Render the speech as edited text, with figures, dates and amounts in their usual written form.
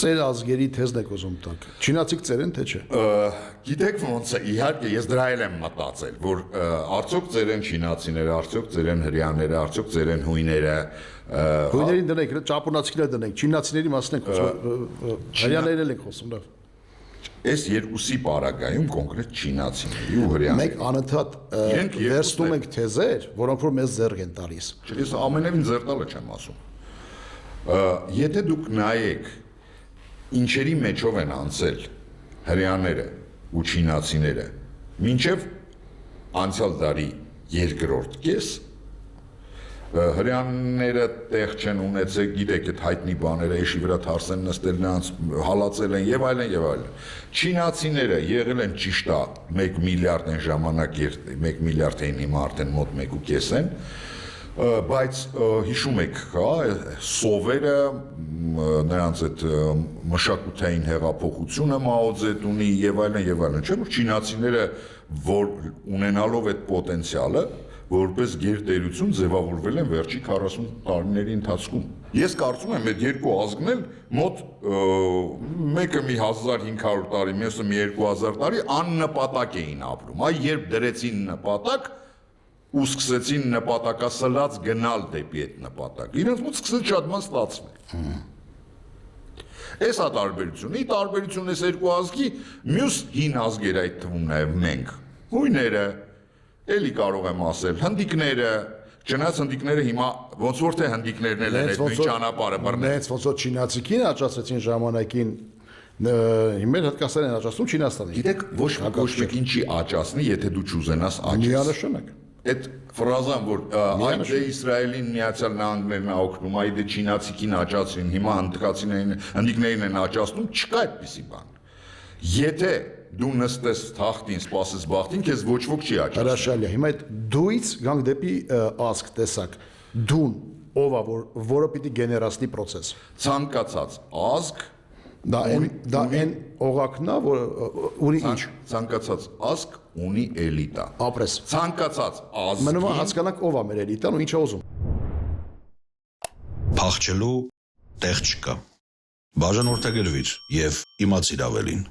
Ծեր ազգերի թեզն եք ուզում տաք։ Չինացիք ծեր են թե չէ։ Գիտեք ոնց է, իհարկե ես դրա էլ եմ մտածել, որ արդյոք ծեր են չինացիները, արդյոք ծեր են հրեաները, արդյոք ծեր են հույները։ Հույներին դնենք, ճապոնացիները դնենք, չինացիների մասն ենք խոսում, հրեաներն ենք խոսում, լավ։ Այս երկուսի պարագայում կոնկրետ չինացիների ու հրեաների։ Մենք անընդհատ վերստում ենք թեզեր, որոնք որ մեզ ձեռք են տալիս։ Ես ամենևին ձեռտալը չեմ ասում։ Եթե դուք նայեք ինչերի մեջով են անցել հրեաները ու չինացիները, մինչև անցյալ դարի երկրորդ կես, հրեաները տեղ չեն ունեցել, գիտեք, այդ հայտնի բաները էշի վրա թարս են նստել, նրանց հալածել են եւ այլն եւ այլն։ Չինացիները եղել են ճիշտ է 1 միլիարդ են ժամանակ, 1 միլիարդ էին, հիմա արդեն մոտ 1.5 են, բայց հիշում եք, հա, սովերը, նրանց այդ մշակութային հեղափոխությունը Մաո Ձեդունի եւ այլն, չէ՞ որ չինացիները, որ ունենալով այդ պոտենցիալը, որպես գերտերություն ձևավորվել են վերջի 40 տարիների ընթացքում։ Ես կարծում եմ, այդ երկու ազգն էլ մոտ մեկը մի 1500 տարի, մյուսը մի 2000 տարի աննպատակ էին ապրում։ Այ երբ դրեցին նպատակ ու սկսեցին նպատակասլաց գնալ դեպի այդ նպատակ, իրենց մոտ սկսեց շատ բան ստացվել։ Այս է տարբերությունը, ի տարբերություն այս երկու ազգի, մյուս հին ազգեր այդ թվում նաև մենք, հույները, էլի կարող եմ ասել, հնդիկները, չնայած հնդիկները հիմա ոնց որ թե հնդիկներն են այդ նույն ճանապարհը բռնել։ Նենց ոնց որ չինացիքին աճացրեցին ժամանակին, հիմա հատկասարան են աճացնում Չինաստանին։ Գիտեք, ոչ մեկին չի աճացնի, եթե դու չուզենաս աճես։ Միանշանակ։ Այդ ֆրազան, որ այ դե Իսրայելին Միացյալ Նահանգներն է օգնում, այ դե չինացիքին աճացրին, հիմա հնդիկներին են աճացնում, չկա այդպիսի բան։ Եթե դու նստես թախտին, սպասես բախտին, քեզ ոչ ոք չի աճացնի։ Հրաշալի է։ Հիմա այդ դույց գանք դեպի ազգ տեսակ։ Դուն ով է, որը պիտի գեներացնի process։ Ցանկացած ազգ Դա այն օղակն է, որ ունի ինչ։ Ցանկացած ազգ ունի էլիտա։ Ապրես։ Ցանկացած ազգ։ Մնում է հասկանանք ով է մեր էլիտան ու ինչ է ուզում։ Փախչելու տեղ չկա։ Բաժանորդագրվիր եւ իմացիր ավելին։